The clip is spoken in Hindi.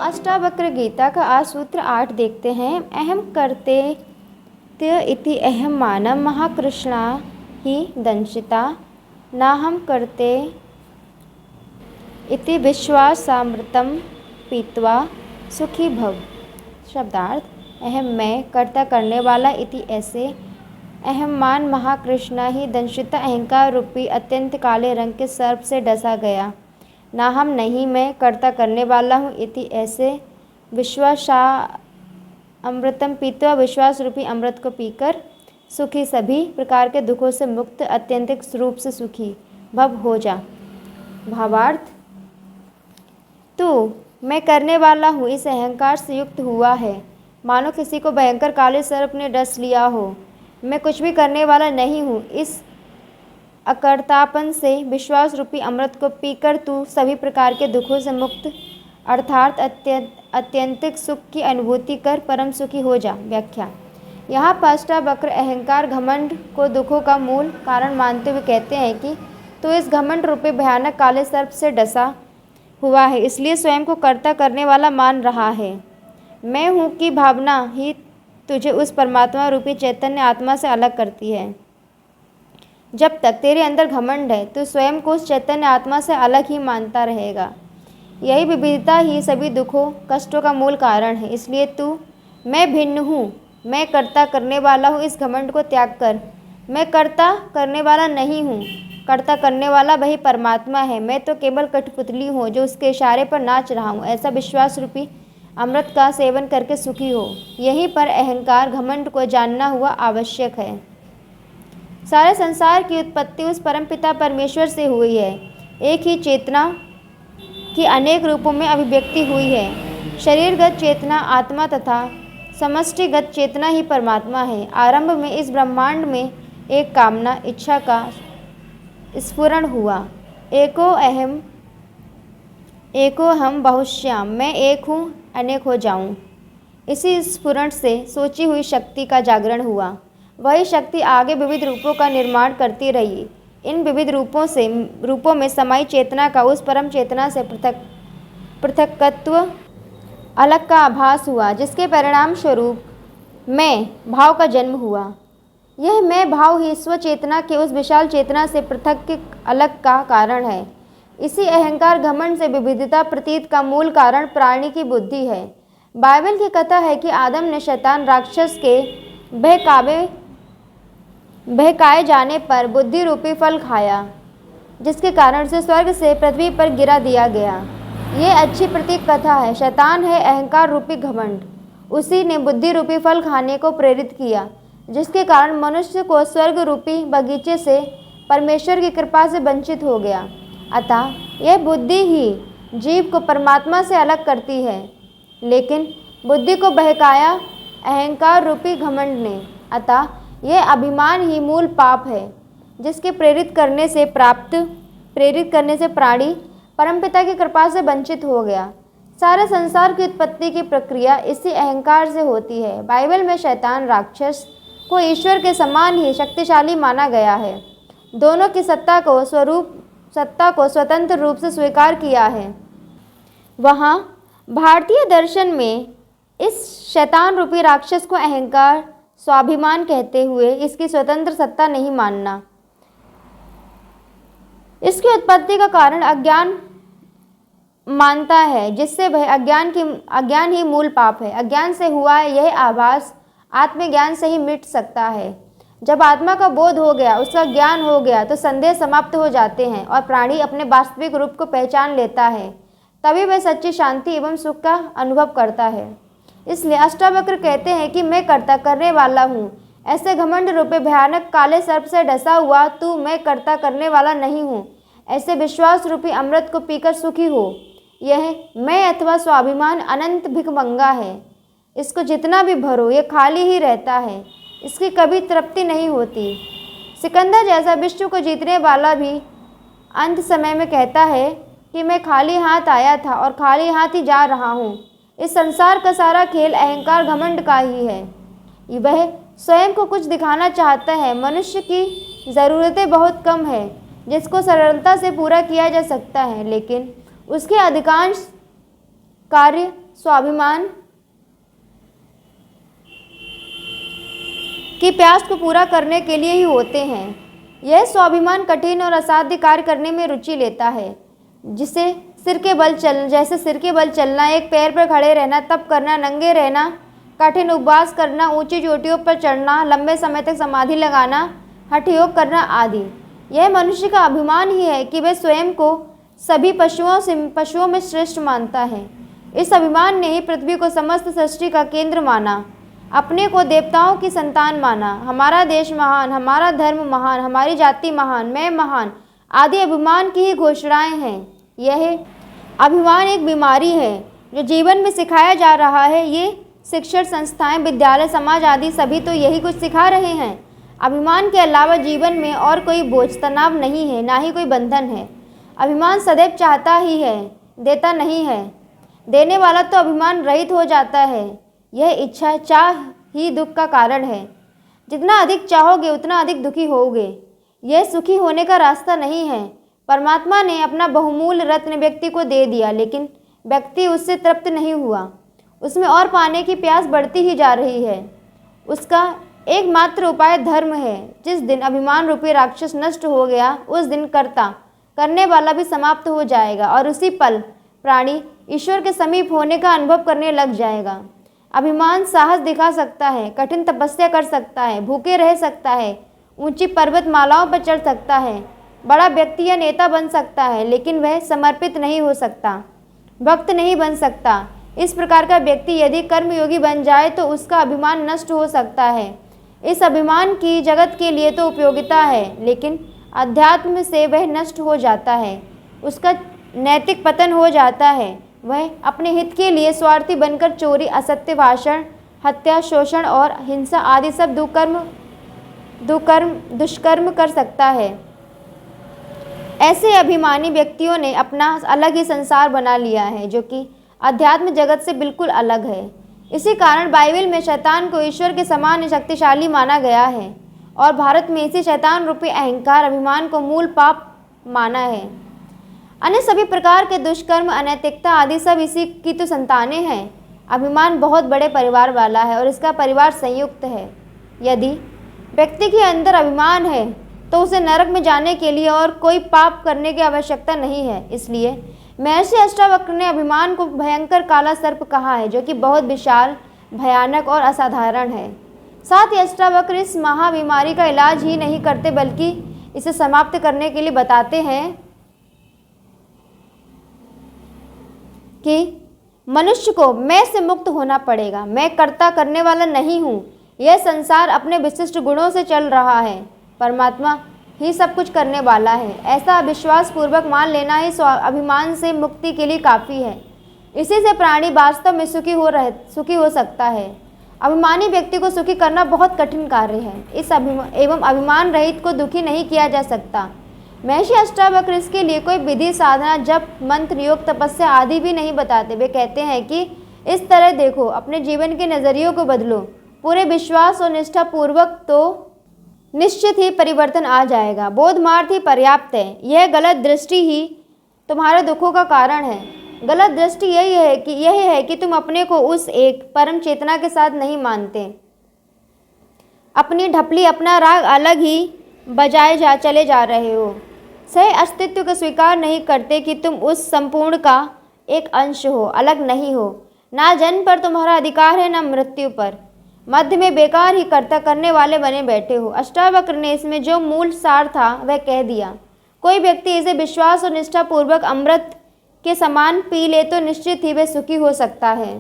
अष्टावक्र गीता का आज सूत्र 8 देखते हैं। अहम करते इति अहम मानम महाकृष्णा ही दंशिता नाहम करते इति विश्वासामृतम पीत्वा सुखी भव। शब्दार्थ: अहम मैं, कर्ता करने वाला, इति ऐसे, अहमान महाकृष्णा ही दंशिता अहंकार रूपी अत्यंत काले रंग के सर्प से डसा गया। ना हम नहीं, मैं कर्ता करने वाला हूँ, इति ऐसे, विश्वासा अमृतम पीत्वा विश्वास रूपी अमृत को पीकर सुखी सभी प्रकार के दुखों से मुक्त अत्यंतिक रूप से सुखी भव हो जा। भावार्थ: तू मैं करने वाला हूँ इस अहंकार से युक्त हुआ है, मानो किसी को भयंकर काले सर्प ने डस लिया हो। मैं कुछ भी करने वाला नहीं हूँ, इस अकर्तापन से विश्वास रूपी अमृत को पीकर तू सभी प्रकार के दुखों से मुक्त अर्थात अत्यंतिक सुख की अनुभूति कर परम सुखी हो जा। व्याख्या: यहाँ पर अष्टावक्र अहंकार घमंड को दुखों का मूल कारण मानते हुए कहते हैं कि तू इस घमंड रूपी भयानक काले सर्प से डसा हुआ है, इसलिए स्वयं को कर्ता करने वाला मान रहा है। मैं हूँ की भावना ही तुझे उस परमात्मा रूपी चैतन्य आत्मा से अलग करती है। जब तक तेरे अंदर घमंड है, तू स्वयं को उस चैतन्य आत्मा से अलग ही मानता रहेगा। यही विविधता ही सभी दुखों कष्टों का मूल कारण है। इसलिए तू मैं भिन्न हूँ, मैं कर्ता करने वाला हूँ, इस घमंड को त्याग कर। मैं कर्ता करने वाला नहीं हूँ, कर्ता करने वाला वही परमात्मा है। मैं तो केवल कठपुतली हूँ जो उसके इशारे पर नाच रहा हूँ। ऐसा विश्वास रूपी अमृत का सेवन करके सुखी हो। यहीं पर अहंकार घमंड को जानना हुआ आवश्यक है। सारे संसार की उत्पत्ति उस परमपिता परमेश्वर से हुई है। एक ही चेतना की अनेक रूपों में अभिव्यक्ति हुई है। शरीरगत चेतना आत्मा तथा समष्टिगत चेतना ही परमात्मा है। आरंभ में इस ब्रह्मांड में एक कामना इच्छा का स्फुरण हुआ, एको अहम एको हम बहुश्याम, मैं एक हूँ अनेक हो जाऊँ। इसी स्फुरण से सोची हुई शक्ति का जागरण हुआ। वही शक्ति आगे विविध रूपों का निर्माण करती रही। इन विविध रूपों में समाई चेतना का उस परम चेतना से पृथकत्व अलग का आभास हुआ, जिसके परिणाम स्वरूप मैं भाव का जन्म हुआ। यह मैं भाव ही स्वचेतना के उस विशाल चेतना से पृथक अलग का कारण है। इसी अहंकार घमंड से विविधता प्रतीत का मूल कारण प्राणी की बुद्धि है। बाइबल की कथा है कि आदम ने शैतान राक्षस के बहकाए जाने पर बुद्धि रूपी फल खाया, जिसके कारण से स्वर्ग से पृथ्वी पर गिरा दिया गया। ये अच्छी प्रतीक कथा है। शैतान है अहंकार रूपी घमंड। उसी ने बुद्धि रूपी फल खाने को प्रेरित किया, जिसके कारण मनुष्य को स्वर्ग रूपी बगीचे से परमेश्वर की कृपा से वंचित हो गया। अतः यह बुद्धि ही जीव को परमात्मा से अलग करती है, लेकिन बुद्धि को बहकाया अहंकार रूपी घमंड ने। अतः यह अभिमान ही मूल पाप है, जिसके प्रेरित करने से प्राणी परमपिता की कृपा से वंचित हो गया। सारे संसार की उत्पत्ति की प्रक्रिया इसी अहंकार से होती है। बाइबल में शैतान राक्षस को ईश्वर के समान ही शक्तिशाली माना गया है। दोनों की सत्ता को स्वतंत्र रूप से स्वीकार किया है। वहाँ भारतीय दर्शन में इस शैतान रूपी राक्षस को अहंकार स्वाभिमान कहते हुए इसकी स्वतंत्र सत्ता नहीं मानना। इसकी उत्पत्ति का कारण अज्ञान मानता है, जिससे वह अज्ञान ही मूल पाप है। अज्ञान से हुआ यह आभास आत्मज्ञान से ही मिट सकता है। जब आत्मा का बोध हो गया, उसका ज्ञान हो गया, तो संदेह समाप्त हो जाते हैं और प्राणी अपने वास्तविक रूप को पहचान लेता है। तभी वह सच्ची शांति एवं सुख का अनुभव करता है। इसलिए अष्टावक्र कहते हैं कि मैं कर्ता करने वाला हूँ। ऐसे घमंड रूपे भयानक काले सर्प से डसा हुआ तू मैं कर्ता करने वाला नहीं हूँ। ऐसे विश्वास रूपी अमृत को पीकर सुखी हो। यह मैं अथवा स्वाभिमान अनंत भिखमंगा है। इसको जितना भी भरो ये खाली ही रहता है, इसकी कभी तृप्ति नहीं होती। सिकंदर जैसा विश्व को जीतने वाला भी अंत समय में कहता है कि मैं खाली हाथ आया था और खाली हाथ ही जा रहा हूँ। इस संसार का सारा खेल अहंकार घमंड का ही है। वह स्वयं को कुछ दिखाना चाहता है। मनुष्य की ज़रूरतें बहुत कम है जिसको सरलता से पूरा किया जा सकता है, लेकिन उसके अधिकांश कार्य स्वाभिमान की प्यास को पूरा करने के लिए ही होते हैं। यह स्वाभिमान कठिन और असाध्य कार्य करने में रुचि लेता है, जैसे सिर के बल चलना, एक पैर पर खड़े रहना, तप करना, नंगे रहना, कठिन उपवास करना, ऊंची चोटियों पर चढ़ना, लंबे समय तक समाधि लगाना, हठ योग करना आदि। यह मनुष्य का अभिमान ही है कि वह स्वयं को सभी पशुओं में श्रेष्ठ मानता है। इस अभिमान ने ही पृथ्वी को समस्त सृष्टि का केंद्र माना, अपने को देवताओं की संतान माना। हमारा देश महान, हमारा धर्म महान, हमारी जाति महान, मैं महान आदि अभिमान की ही घोषणाएं हैं। यह अभिमान एक बीमारी है जो जीवन में सिखाया जा रहा है। ये शिक्षण संस्थाएं, विद्यालय, समाज आदि सभी तो यही कुछ सिखा रहे हैं। अभिमान के अलावा जीवन में और कोई बोझ, तनाव नहीं है, ना ही कोई बंधन है। अभिमान सदैव चाहता ही है, देता नहीं है। देने वाला तो अभिमान रहित हो जाता है। यह इच्छा, चाह ही दुख का कारण है। जितना अधिक चाहोगे उतना अधिक दुखी होगे। यह सुखी होने का रास्ता नहीं है। परमात्मा ने अपना बहुमूल्य रत्न व्यक्ति को दे दिया, लेकिन व्यक्ति उससे तृप्त नहीं हुआ। उसमें और पाने की प्यास बढ़ती ही जा रही है। उसका एकमात्र उपाय धर्म है। जिस दिन अभिमान रूपी राक्षस नष्ट हो गया, उस दिन कर्ता करने वाला भी समाप्त हो जाएगा और उसी पल प्राणी ईश्वर के समीप होने का अनुभव करने लग जाएगा। अभिमान साहस दिखा सकता है, कठिन तपस्या कर सकता है, भूखे रह सकता है, ऊंची पर्वतमालाओं पर चढ़ सकता है, बड़ा व्यक्ति या नेता बन सकता है, लेकिन वह समर्पित नहीं हो सकता, भक्त नहीं बन सकता। इस प्रकार का व्यक्ति यदि कर्मयोगी बन जाए तो उसका अभिमान नष्ट हो सकता है। इस अभिमान की जगत के लिए तो उपयोगिता है, लेकिन अध्यात्म से वह नष्ट हो जाता है, उसका नैतिक पतन हो जाता है। वह अपने हित के लिए स्वार्थी बनकर चोरी, असत्य भाषण, हत्या, शोषण और हिंसा आदि सब दुष्कर्म कर सकता है। ऐसे अभिमानी व्यक्तियों ने अपना अलग ही संसार बना लिया है, जो कि अध्यात्म जगत से बिल्कुल अलग है। इसी कारण बाइबल में शैतान को ईश्वर के समान शक्तिशाली माना गया है और भारत में इसी शैतान रूपी अहंकार, अभिमान को मूल पाप माना है। अन्य सभी प्रकार के दुष्कर्म, अनैतिकता आदि सब इसी की तो संतानें हैं। अभिमान बहुत बड़े परिवार वाला है और इसका परिवार संयुक्त है। यदि व्यक्ति के अंदर अभिमान है तो उसे नरक में जाने के लिए और कोई पाप करने की आवश्यकता नहीं है। इसलिए महर्षि अष्टावक्र ने अभिमान को भयंकर काला सर्प कहा है, जो कि बहुत विशाल, भयानक और असाधारण है। साथ ही अष्टावक्र इस महाबीमारी का इलाज ही नहीं करते, बल्कि इसे समाप्त करने के लिए बताते हैं कि मनुष्य को मैं से मुक्त होना पड़ेगा। मैं कर्ता करने वाला नहीं हूँ। यह संसार अपने विशिष्ट गुणों से चल रहा है। परमात्मा ही सब कुछ करने वाला है। ऐसा विश्वास पूर्वक मान लेना ही अभिमान से मुक्ति के लिए काफ़ी है। इसी से प्राणी वास्तव में सुखी हो सकता है। अभिमानी व्यक्ति को सुखी करना बहुत कठिन कार्य है। इस अभिमान रहित को दुखी नहीं किया जा सकता। महर्षि अष्टावक्र इसके लिए कोई विधि, साधना, जप, मंत्र, योग, तपस्या आदि भी नहीं बताते। वे कहते हैं कि इस तरह देखो, अपने जीवन के नज़रियों को बदलो, पूरे विश्वास और निष्ठा पूर्वक, तो निश्चित ही परिवर्तन आ जाएगा। बोध मार्ग ही पर्याप्त है। यह गलत दृष्टि ही तुम्हारे दुखों का कारण है। गलत दृष्टि यही है कि तुम अपने को उस एक परम चेतना के साथ नहीं मानते। अपनी ढपली, अपना राग अलग ही बजाए चले जा रहे हो। सह अस्तित्व को स्वीकार नहीं करते कि तुम उस संपूर्ण का एक अंश हो, अलग नहीं हो। ना जन्म पर तुम्हारा अधिकार है, ना मृत्यु पर। मध्य में बेकार ही कर्ता करने वाले बने बैठे हो। अष्टावक्र ने इसमें जो मूल सार था वह कह दिया। कोई व्यक्ति इसे विश्वास और निष्ठा पूर्वक अमृत के समान पी ले तो निश्चित ही वह सुखी हो सकता है।